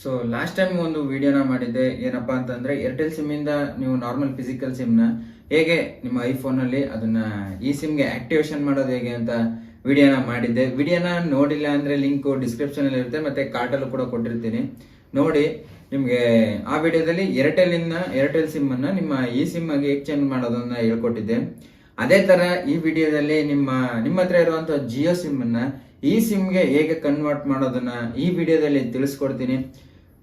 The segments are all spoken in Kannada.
ಸೊ ಲಾಸ್ಟ್ ಟೈಮ್ ಒಂದು ವಿಡಿಯೋನ ಮಾಡಿದ್ದೆ. ಏನಪ್ಪಾ ಅಂತಂದ್ರೆ ಏರ್ಟೆಲ್ ಸಿಮ್ ಇಂದ ನೀವು ನಾರ್ಮಲ್ ಫಿಸಿಕಲ್ ಸಿಮ್ ನ ಹೇಗೆ ನಿಮ್ಮ ಐಫೋನ್ ಅಲ್ಲಿ ಅದನ್ನ ಈ ಸಿಮ್ ಗೆ ಆಕ್ಟಿವೇಶನ್ ಮಾಡೋದು ಹೇಗೆ ಅಂತ ವಿಡಿಯೋನ ಮಾಡಿದ್ದೆ. ವಿಡಿಯೋನ ನೋಡಿಲ್ಲ ಅಂದ್ರೆ ಲಿಂಕ್ ಡಿಸ್ಕ್ರಿಪ್ಷನ್ ಅಲ್ಲಿ ಇರುತ್ತೆ, ಮತ್ತೆ ಕಾರ್ಟ್ ಅಲ್ಲೂ ಕೂಡ ಕೊಟ್ಟಿರ್ತೀನಿ, ನೋಡಿ. ನಿಮ್ಗೆ ಆ ವಿಡಿಯೋದಲ್ಲಿ ಏರ್ಟೆಲ್ ಸಿಮ್ ಅನ್ನ ನಿಮ್ಮ ಈ ಸಿಮ್ ಆಗಿ ಹೇಗೆ ಚೇಂಜ್ ಮಾಡೋದನ್ನ ಹೇಳ್ಕೊಟ್ಟಿದ್ದೆ. ಅದೇ ತರ ಈ ವಿಡಿಯೋದಲ್ಲಿ ನಿಮ್ಮ ಹತ್ರ ಇರುವಂತಹ ಜಿಯೋ ಸಿಮ್ ಅನ್ನ ಈ ಸಿಮ್ಗೆ ಹೇಗೆ ಕನ್ವರ್ಟ್ ಮಾಡೋದನ್ನ ಈ ವಿಡಿಯೋದಲ್ಲಿ ತಿಳಿಸ್ಕೊಡ್ತೀನಿ.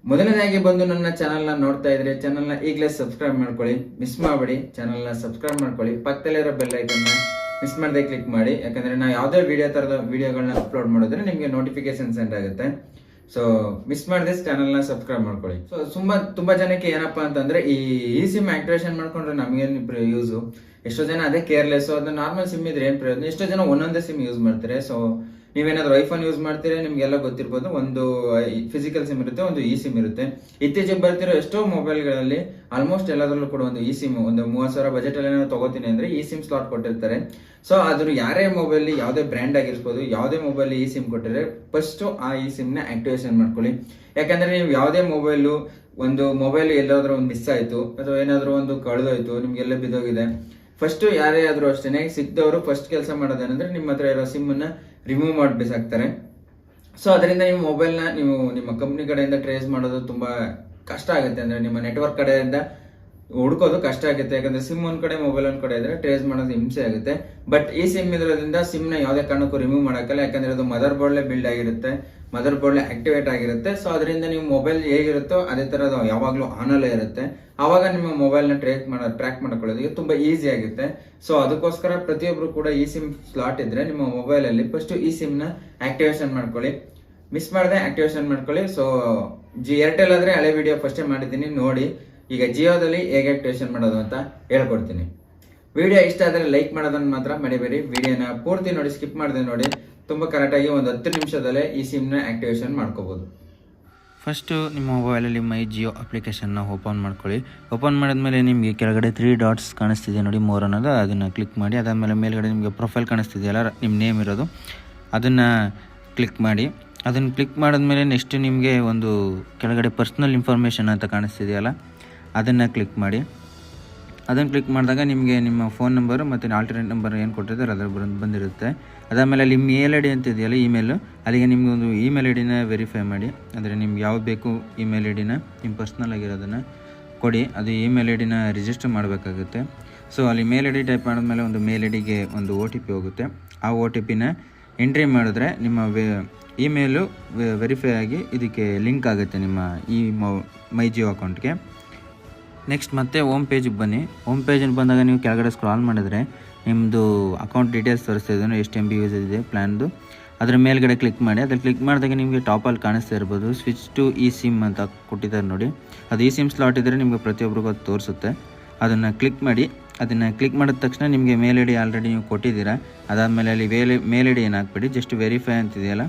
ಮೊದಲನೇದಾಗಿ ಬಂದು ನನ್ನ ಚಾನಲ್ನ ನೋಡ್ತಾ ಇದ್ರೆ ಚಾನಲ್ನ ಈಗಲೇ ಸಬ್ಸ್ಕ್ರೈಬ್ ಮಾಡ್ಕೊಳ್ಳಿ, ಮಿಸ್ ಮಾಡಬೇಡಿ. ಚಾನಲ್ನ ಸಬ್ಸ್ಕ್ರೈಬ್ ಮಾಡ್ಕೊಳ್ಳಿ, ಪಕ್ಕದಲ್ಲಿರೋ ಬೆಲ್ ಐಕನ್ನ ಮಿಸ್ ಮಾಡದೆ ಕ್ಲಿಕ್ ಮಾಡಿ, ಯಾಕಂದ್ರೆ ನಾವು ಯಾವುದೇ ತರದ ವಿಡಿಯೋಗಳನ್ನ ಅಪ್ಲೋಡ್ ಮಾಡಿದ್ರೆ ನಿಮಗೆ ನೋಟಿಫಿಕೇಶನ್ ಸೆಂಡ್ ಆಗುತ್ತೆ. ಸೊ ಮಿಸ್ ಮಾಡದೆ ಚಾನಲ್ನ ಸಬ್ಸ್ಕ್ರೈಬ್ ಮಾಡ್ಕೊಳ್ಳಿ. ಸೊ ತುಂಬಾ ಜನಕ್ಕೆ ಏನಪ್ಪಾ ಅಂತಂದ್ರೆ ಈ ಸಿಮ್ ಆಕ್ಟಿವೇಶನ್ ಮಾಡ್ಕೊಂಡ್ರೆ ನಮಗೇನು ಯೂಸ್? ಎಷ್ಟೋ ಜನ ಅದೇ ಕೇರ್ಲೆಸ್. ಅದು ನಾರ್ಮಲ್ ಸಿಮ್ ಇದ್ರೆ ಏನ್ ಪ್ರಯೋಜನ? ಎಷ್ಟೋ ಜನ ಒಂದೊಂದೇ ಸಿಮ್ ಯೂಸ್ ಮಾಡ್ತಾರೆ. ಸೊ ನೀವೇನಾದ್ರೂ ಐಫೋನ್ ಯೂಸ್ ಮಾಡ್ತೀರಾ, ನಿಮ್ಗೆಲ್ಲ ಗೊತ್ತಿರ್ಬೋದು, ಒಂದು ಫಿಸಿಕಲ್ ಸಿಮ್ ಇರುತ್ತೆ, ಒಂದು ಇ ಸಿಮ್ ಇರುತ್ತೆ. ಇತ್ತೀಚೆಗೆ ಬರ್ತಿರೋ ಎಷ್ಟೋ ಮೊಬೈಲ್ಗಳಲ್ಲಿ ಆಲ್ಮೋಸ್ಟ್ ಎಲ್ಲದರಲ್ಲೂ ಕೂಡ ಒಂದು ಇ ಸಿಮ್, ಒಂದು 30,000 ಬಜೆಟ್ ಅಲ್ಲಿ ಏನಾದ್ರು ತಗೋತೀನಿ ಅಂದ್ರೆ ಈ ಸಿಮ್ ಸ್ಲಾಟ್ ಕೊಟ್ಟಿರ್ತಾರೆ. ಸೊ ಅದ್ರ ಯಾರೇ ಮೊಬೈಲ್, ಯಾವುದೇ ಬ್ರ್ಯಾಂಡ್ ಆಗಿರ್ಬೋದು, ಯಾವುದೇ ಮೊಬೈಲ್ ಈ ಸಿಮ್ ಕೊಟ್ಟಿದ್ರೆ ಫಸ್ಟ್ ಆ ಈ ಸಿಮ್ ನ ಆಕ್ಟಿವೇಶನ್ ಮಾಡ್ಕೊಳ್ಳಿ. ಯಾಕಂದ್ರೆ ನೀವು ಯಾವುದೇ ಒಂದು ಮೊಬೈಲ್ ಎಲ್ಲಾದ್ರೂ ಒಂದು ಮಿಸ್ ಆಯ್ತು ಅಥವಾ ಏನಾದ್ರೂ ಒಂದು ಕಳೆದೋಯ್ತು, ನಿಮ್ಗೆಲ್ಲ ಬಿದ್ದೋಗಿದೆ, ಫಸ್ಟ್ ಯಾರೇ ಆದ್ರೂ ಅಷ್ಟೇನೆ ಸಿಕ್ದವರು ಫಸ್ಟ್ ಕೆಲಸ ಮಾಡೋದೇನಂದ್ರೆ ನಿಮ್ಮ ಹತ್ರ ಇರೋ ಸಿಮ್ ಅನ್ನ ರಿಮೂವ್ ಮಾಡಿ ಬಿಸಾಕ್ತಾರೆ. ಸೊ ಅದರಿಂದ ನಿಮ್ಮ ಮೊಬೈಲ್ನ ನೀವು ನಿಮ್ಮ ಕಂಪ್ನಿ ಕಡೆಯಿಂದ ಟ್ರೇಸ್ ಮಾಡೋದು ತುಂಬಾ ಕಷ್ಟ ಆಗುತ್ತೆ. ಅಂದ್ರೆ ನಿಮ್ಮ ನೆಟ್ವರ್ಕ್ ಕಡೆಯಿಂದ ಹುಡ್ಕೋದು ಕಷ್ಟ ಆಗುತ್ತೆ. ಯಾಕಂದ್ರೆ ಸಿಮ್ ಒಂದ್ ಕಡೆ ಮೊಬೈಲ್ ಒಂದ್ ಕಡೆ ಇದ್ರೆ ಟ್ರೇಸ್ ಮಾಡೋದು ಹಿಂಸೆ ಆಗುತ್ತೆ. ಬಟ್ ಈ ಸಿಮ್ ಇರೋದ್ರಿಂದ ಸಿಮ್ ನ ಯಾವುದೇ ಕಾರಣಕ್ಕೂ ರಿಮೂವ್ ಮಾಡಕ್ಕಲ್ಲ, ಯಾಕಂದ್ರೆ ಅದು ಮದರ್ ಬೋರ್ಡ್ಲೆ ಬಿಲ್ಡ್ ಆಗಿರುತ್ತೆ, ಮದರ್ ಬೋರ್ಡ್ಲೆ ಆಕ್ಟಿವೇಟ್ ಆಗಿರುತ್ತೆ. ಸೊ ಅದರಿಂದ ನೀವು ಮೊಬೈಲ್ ಹೇಗಿರುತ್ತೋ ಅದೇ ತರ ಅದು ಯಾವಾಗ್ಲೂ ಆನ್ ಅಲ್ಲೇ ಇರುತ್ತೆ. ಆವಾಗ ನಿಮ್ಮ ಮೊಬೈಲ್ ನ ಟ್ರ್ಯಾಕ್ ಮಾಡ್ಕೊಳ್ಳೋದಕ್ಕೆ ತುಂಬಾ ಈಸಿ ಆಗುತ್ತೆ. ಸೊ ಅದಕ್ಕೋಸ್ಕರ ಪ್ರತಿಯೊಬ್ರು ಕೂಡ ಈ ಸಿಮ್ ಸ್ಲಾಟ್ ಇದ್ರೆ ನಿಮ್ಮ ಮೊಬೈಲ್ ಅಲ್ಲಿ ಫಸ್ಟ್ ಈ ಸಿಮ್ ನ ಆಕ್ಟಿವೇಶನ್ ಮಾಡ್ಕೊಳ್ಳಿ, ಮಿಸ್ ಮಾಡದೆ ಆಕ್ಟಿವೇಶನ್ ಮಾಡ್ಕೊಳ್ಳಿ. ಸೊ ಏರ್ಟೆಲ್ ಆದ್ರೆ ಹಳೆ ವಿಡಿಯೋ ಫಸ್ಟೇ ಮಾಡಿದ್ದೀನಿ, ನೋಡಿ. ಈಗ ಜಿಯೋದಲ್ಲಿ ಹೇಗೆ ಆಕ್ಟಿವೇಶನ್ ಮಾಡೋದು ಅಂತ ಹೇಳ್ಕೊಡ್ತೀನಿ. ವಿಡಿಯೋ ಇಷ್ಟ ಆದ್ರೆ ಲೈಕ್ ಮಾಡೋದನ್ನ ಮಾತ್ರ ಮರಿಬೇಡಿ. ವಿಡಿಯೋನ ಪೂರ್ತಿ ನೋಡಿ, ಸ್ಕಿಪ್ ಮಾಡದೆ ನೋಡಿ. ತುಂಬಾ ಕರೆಕ್ಟಾಗಿ ಒಂದು 10 ನಿಮಿಷದಲ್ಲೇ ಈ ಸಿಮ್ ನ ಆಕ್ಟಿವೇಶನ್ ಮಾಡ್ಕೋಬಹುದು. ಫಸ್ಟು ನಿಮ್ಮ ಮೊಬೈಲಲ್ಲಿ ಮೈ ಜಿಯೋ ಅಪ್ಲಿಕೇಶನ್ನ ಓಪನ್ ಮಾಡ್ಕೊಳ್ಳಿ. ಓಪನ್ ಮಾಡಿದ್ಮೇಲೆ ನಿಮಗೆ ಕೆಳಗಡೆ 3 ಡಾಟ್ಸ್ ಕಾಣಿಸ್ತಿದೆ ನೋಡಿ, ಮೋರ್ ಅನ್ನೋದು, ಅದನ್ನು ಕ್ಲಿಕ್ ಮಾಡಿ. ಅದಾದಮೇಲೆ ಮೇಲ್ಗಡೆ ನಿಮಗೆ ಪ್ರೊಫೈಲ್ ಕಾಣಿಸ್ತಿದೆಯಲ್ಲ, ನಿಮ್ಮ ನೇಮ್ ಇರೋದು, ಅದನ್ನು ಕ್ಲಿಕ್ ಮಾಡಿ. ಅದನ್ನು ಕ್ಲಿಕ್ ಮಾಡಿದ್ಮೇಲೆ ನೆಕ್ಸ್ಟ್ ನಿಮಗೆ ಒಂದು ಕೆಳಗಡೆ ಪರ್ಸ್ನಲ್ ಇನ್ಫಾರ್ಮೇಷನ್ ಅಂತ ಕಾಣಿಸ್ತಿದೆಯಲ್ಲ, ಅದನ್ನು ಕ್ಲಿಕ್ ಮಾಡಿ. ಅದನ್ನು ಕ್ಲಿಕ್ ಮಾಡಿದಾಗ ನಿಮಗೆ ನಿಮ್ಮ ಫೋನ್ ನಂಬರು ಮತ್ತು ಆಲ್ಟರ್ನೇಟ್ ನಂಬರ್ ಏನು ಕೊಟ್ಟಿದ್ದಾರೆ ಅದರ ಬಂದಿರುತ್ತೆ. ಅದಾದಮೇಲೆ ಅಲ್ಲಿ ಮೇಲ್ ಐ ಡಿ ಅಂತ ಇದೆಯಲ್ಲ, ಇಮೇಲು, ಅಲ್ಲಿಗೆ ನಿಮಗೆ ಒಂದು ಇಮೇಲ್ ಐ ಡಿನ ವೆರಿಫೈ ಮಾಡಿ. ಅಂದರೆ ನಿಮ್ಗೆ ಯಾವ್ದು ಬೇಕು ಇಮೇಲ್ ಐ ಡಿನ ನಿಮ್ಮ ಪರ್ಸ್ನಲ್ ಆಗಿರೋದನ್ನು ಕೊಡಿ. ಅದು ಇಮೇಲ್ ಐ ಡಿನ ರಿಜಿಸ್ಟರ್ ಮಾಡಬೇಕಾಗುತ್ತೆ. ಸೊ ಅಲ್ಲಿ ಮೇಲ್ ಐ ಡಿ ಟೈಪ್ ಮಾಡಿದ್ಮೇಲೆ ಒಂದು ಮೇಲ್ ಐ ಡಿಗೆ ಒಂದು OTP ಹೋಗುತ್ತೆ. ಆ OTPನ ಎಂಟ್ರಿ ಮಾಡಿದ್ರೆ ನಿಮ್ಮ ಇಮೇಲು ವೆರಿಫೈ ಆಗಿ ಇದಕ್ಕೆ ಲಿಂಕ್ ಆಗುತ್ತೆ ನಿಮ್ಮ ಈ ಮೈ ಜಿಯೋ ಅಕೌಂಟ್ಗೆ. ನೆಕ್ಸ್ಟ್ ಮತ್ತೆ ಹೋಮ್ ಪೇಜಿಗೆ ಬನ್ನಿ. ಹೋಮ್ ಪೇಜಿಗೆ ಬಂದಾಗ ನೀವು ಕೆಳಗಡೆ ಸ್ಕ್ರಾಲ್ ಮಾಡಿದ್ರೆ ನಿಮ್ಮದು ಅಕೌಂಟ್ ಡೀಟೇಲ್ಸ್ ತೋರಿಸ್ತಿದೆ, ಎಷ್ಟು MB ಯೂಸ್ ಇದೆ ಪ್ಲ್ಯಾನ್ದು. ಅದರ ಮೇಲ್ಗಡೆ ಕ್ಲಿಕ್ ಮಾಡಿ. ಅದ್ರ ಕ್ಲಿಕ್ ಮಾಡಿದಾಗ ನಿಮಗೆ ಟಾಪಲ್ಲಿ ಕಾಣಿಸ್ತಾ ಇರ್ಬೋದು ಸ್ವಿಚ್ ಟು ಇ ಸಿಮ್ ಅಂತ ಕೊಟ್ಟಿದ್ದಾರೆ ನೋಡಿ. ಅದು ಇ ಸಿಮ್ ಸ್ಲಾಟ್ ಇದ್ದರೆ ನಿಮಗೆ ಪ್ರತಿಯೊಬ್ಬರಿಗೂ ಅದು ತೋರಿಸುತ್ತೆ. ಅದನ್ನು ಕ್ಲಿಕ್ ಮಾಡಿ. ಅದನ್ನು ಕ್ಲಿಕ್ ಮಾಡಿದ ತಕ್ಷಣ ನಿಮಗೆ ಮೇಲ್ ಐ ಡಿ ಆಲ್ರೆಡಿ ನೀವು ಕೊಟ್ಟಿದ್ದೀರಾ. ಅದಾದಮೇಲೆ ಅಲ್ಲಿ ಮೇಲ್ ಐ ಡಿ ಏನು ಹಾಕ್ಬಿಡಿ, ಜಸ್ಟ್ ವೆರಿಫೈ ಅಂತಿದೆಯಲ್ಲ,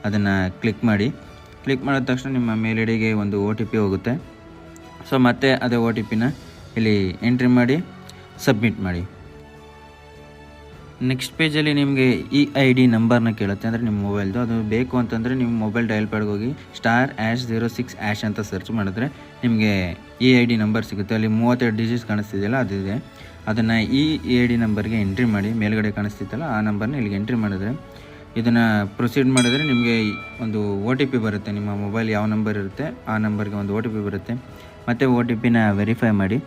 ಅದನ್ನು ಕ್ಲಿಕ್ ಮಾಡಿ. ಕ್ಲಿಕ್ ಮಾಡಿದ ತಕ್ಷಣ ನಿಮ್ಮ ಮೇಲ್ ಐ ಡಿಗೆ ಒಂದು OTP ಹೋಗುತ್ತೆ. ಸೊ ಮತ್ತೆ ಅದೇ OTPನ ಇಲ್ಲಿ ಎಂಟ್ರಿ ಮಾಡಿ ಸಬ್ಮಿಟ್ ಮಾಡಿ. ನೆಕ್ಸ್ಟ್ ಪೇಜಲ್ಲಿ ನಿಮಗೆ EID ನಂಬರ್ನ ಕೇಳುತ್ತೆ, ಅಂದರೆ ನಿಮ್ಮ ಮೊಬೈಲ್ದು. ಅದು ಬೇಕು ಅಂತಂದರೆ ನಿಮ್ಮ ಮೊಬೈಲ್ ಡಯಲ್ ಪ್ಯಾಡ್ಗೆ ಹೋಗಿ *#06# ಅಂತ ಸರ್ಚ್ ಮಾಡಿದ್ರೆ ನಿಮಗೆ EID ನಂಬರ್ ಸಿಗುತ್ತೆ. ಅಲ್ಲಿ 32 ಡಿಜಿಟ್ಸ್ ಕಾಣಿಸ್ತಿದೆಯಲ್ಲ, ಅದಿದೆ. ಅದನ್ನು EID ನಂಬರ್ಗೆ ಎಂಟ್ರಿ ಮಾಡಿ. ಮೇಲ್ಗಡೆ ಕಾಣಿಸ್ತಿತ್ತಲ್ಲ ಆ ನಂಬರ್ನ ಇಲ್ಲಿಗೆ ಎಂಟ್ರಿ ಮಾಡಿದ್ರೆ ಇದನ್ನು ಪ್ರೊಸೀಡ್ ಮಾಡಿದರೆ ನಿಮಗೆ ಒಂದು OTP ಬರುತ್ತೆ. ನಿಮ್ಮ ಮೊಬೈಲ್ ಯಾವ ನಂಬರ್ ಇರುತ್ತೆ ಆ ನಂಬರ್ಗೆ ಒಂದು OTP ಬರುತ್ತೆ. ಮತ್ತು OTPನ ವೆರಿಫೈ ಮಾಡಿ,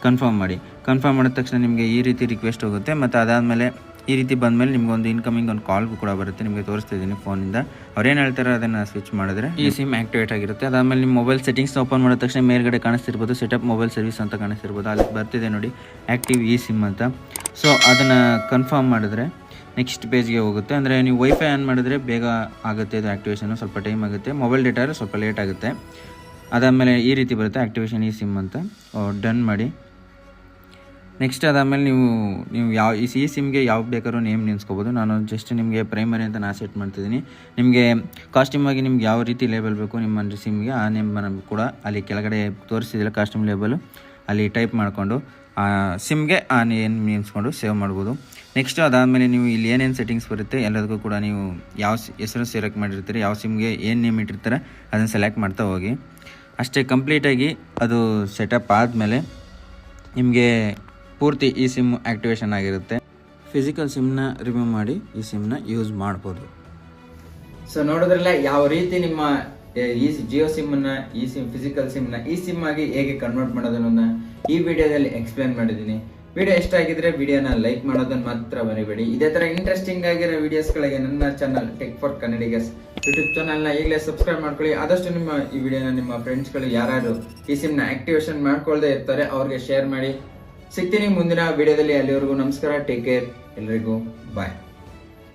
ಕನ್ಫರ್ಮ್ ಮಾಡಿ. ಕನ್ಫರ್ಮ್ ಮಾಡಿದ ತಕ್ಷಣ ನಿಮಗೆ ಈ ರೀತಿ ರಿಕ್ವೆಸ್ಟ್ ಹೋಗುತ್ತೆ. ಮತ್ತು ಅದಾದಮೇಲೆ ಈ ರೀತಿ ಬಂದಮೇಲೆ ನಿಮ್ಗೆ ಒಂದು ಇನ್ಕಮಿಂಗ್ ಒಂದು ಕಾಲ್ ಕೂಡ ಬರುತ್ತೆ. ನಿಮಗೆ ತೋರಿಸ್ತಾ ಇದ್ದೀನಿ ಫೋನಿಂದ. ಅವ್ರೇನು ಹೇಳ್ತಾರೆ ಅದನ್ನು ಸ್ವಿಚ್ ಮಾಡಿದ್ರೆ ಈ ಸಿಮ್ ಆ್ಯಕ್ಟಿವೇಟ್ ಆಗಿರುತ್ತೆ. ಅದಾದಮೇಲೆ ನಿಮ್ಮ ಮೊಬೈಲ್ ಸೆಟ್ಟಿಂಗ್ಸ್ ಓಪನ್ ಮಾಡಿದ ತಕ್ಷಣ ಮೇಲ್ಗಡೆ ಕಾಣಿಸ್ತಿರ್ಬೋದು ಸೆಟಪ್ ಮೊಬೈಲ್ ಸರ್ವಿಸ್ ಅಂತ ಕಾಣಿಸ್ತಿರ್ಬೋದು, ಅಲ್ಲಿ ಬರ್ತಿದೆ ನೋಡಿ ಆ್ಯಕ್ಟಿವ್ ಇ ಸಿಮ್ ಅಂತ. ಸೊ ಅದನ್ನು ಕನ್ಫರ್ಮ್ ಮಾಡಿದ್ರೆ ನೆಕ್ಸ್ಟ್ ಪೇಜ್ಗೆ ಹೋಗುತ್ತೆ. ಅಂದರೆ ನೀವು ವೈಫೈ ಆನ್ ಮಾಡಿದ್ರೆ ಬೇಗ ಆಗುತ್ತೆ ಇದು ಆ್ಯಕ್ಟಿವೇಷನು, ಸ್ವಲ್ಪ ಟೈಮ್ ಆಗುತ್ತೆ. ಮೊಬೈಲ್ ಡೇಟಾ ಸ್ವಲ್ಪ ಲೇಟ್ ಆಗುತ್ತೆ. ಅದಾದಮೇಲೆ ಈ ರೀತಿ ಬರುತ್ತೆ ಆ್ಯಕ್ಟಿವೇಷನ್ ಇ ಸಿಮ್ ಅಂತ. ಡನ್ ಮಾಡಿ. ನೆಕ್ಸ್ಟ್ ಅದಾದಮೇಲೆ ನೀವು ಯಾವ ಈ ಸಿಮ್ಗೆ ಯಾವ ಬೇಕಾದ್ರೂ ನೇಮ್ ನೆನೆಸ್ಕೋಬೋದು. ನಾನು ಜಸ್ಟ್ ನಿಮಗೆ ಪ್ರೈಮರಿ ಅಂತ ನಾನು ಸೆಟ್ ಮಾಡ್ತಿದ್ದೀನಿ. ನಿಮಗೆ ಕಾಸ್ಟ್ಯೂಮಾಗಿ ನಿಮ್ಗೆ ಯಾವ ರೀತಿ ಲೇಬಲ್ ಬೇಕು ನಿಮ್ಮ ಸಿಮ್ಗೆ ಆ ನೇಮ್ ಕೂಡ ಅಲ್ಲಿ ಕೆಳಗಡೆ ತೋರಿಸಿದಿಲ್ಲ ಕಾಸ್ಟ್ಯೂಮ್ ಲೇಬಲು, ಅಲ್ಲಿ ಟೈಪ್ ಮಾಡಿಕೊಂಡು ಸಿಮ್ಗೆ ಏನು ನೇಮಿಸ್ಕೊಂಡು ಸೇವ್ ಮಾಡ್ಬೋದು. ನೆಕ್ಸ್ಟು ಅದಾದಮೇಲೆ ನೀವು ಇಲ್ಲಿ ಏನೇನು ಸೆಟ್ಟಿಂಗ್ಸ್ ಬರುತ್ತೆ ಎಲ್ಲದಕ್ಕೂ ಕೂಡ ನೀವು ಯಾವ ಹೆಸರು ಸೆಲೆಕ್ಟ್ ಮಾಡಿರ್ತೀರಿ, ಯಾವ ಸಿಮ್ಗೆ ಏನು ನೇಮ್ ಇಟ್ಟಿರ್ತಾರೆ ಅದನ್ನು ಸೆಲೆಕ್ಟ್ ಮಾಡ್ತಾ ಹೋಗಿ. ಅಷ್ಟೇ, ಕಂಪ್ಲೀಟಾಗಿ ಅದು ಸೆಟಪ್ ಆದಮೇಲೆ ನಿಮಗೆ ಪೂರ್ತಿ ಈ ಸಿಮ್ ಆ್ಯಕ್ಟಿವೇಶನ್ ಆಗಿರುತ್ತೆ. ಫಿಸಿಕಲ್ ಸಿಮ್ನ ರಿಮೂವ್ ಮಾಡಿ ಈ ಸಿಮ್ನ ಯೂಸ್ ಮಾಡ್ಬೋದು. ಸೊ ನೋಡಿದ್ರಲ್ಲ ಯಾವ ರೀತಿ ನಿಮ್ಮ ಈ ಜಿಯೋ ಸಿಮ್ಮನ್ನು ಈ ಸಿಮ್ ಫಿಸಿಕಲ್ ಸಿಮ್ನ ಈ ಸಿಮ್ ಆಗಿ ಹೇಗೆ ಕನ್ವರ್ಟ್ ಮಾಡೋದನ್ನ ಈ ವಿಡಿಯೋದಲ್ಲಿ ಎಕ್ಸ್ಪ್ಲೇನ್ ಮಾಡಿದ್ದೀನಿ. ವಿಡಿಯೋ ಇಷ್ಟ ಆಗಿದ್ರೆ ವಿಡಿಯೋನ ಲೈಕ್ ಮಾಡೋದನ್ನ ಮಾತ್ರ ಮರಿಬೇಡಿ. ಇದೇ ತರ ಇಂಟ್ರೆಸ್ಟಿಂಗ್ ಆಗಿರೋ ವಿಡಿಯೋಸ್ಗಳಿಗೆ ನನ್ನ ಚಾನಲ್ ಟೆಕ್ ಫಾರ್ ಕನ್ನಡಿಗರ್ಸ್ ಯೂಟ್ಯೂಬ್ ಚಾನಲ್ನ ಈಗಲೇ ಸಬ್ಸ್ಕ್ರೈಬ್ ಮಾಡ್ಕೊಳ್ಳಿ. ಆದಷ್ಟು ನಿಮ್ಮ ಈ ವಿಡಿಯೋನ ನಿಮ್ಮ ಫ್ರೆಂಡ್ಸ್ಗಳು ಯಾರು ಈ ಸಿಮ್ನ ಆಕ್ಟಿವೇಶನ್ ಮಾಡ್ಕೊಳ್ದೇ ಇರ್ತಾರೆ ಅವ್ರಿಗೆ ಶೇರ್ ಮಾಡಿ. ಸಿಗ್ತೀನಿ ಮುಂದಿನ ವಿಡಿಯೋದಲ್ಲಿ. ಅಲ್ಲಿವರೆಗೂ ನಮಸ್ಕಾರ, ಟೇಕ್ ಕೇರ್, ಎಲ್ರಿಗೂ ಬಾಯ್.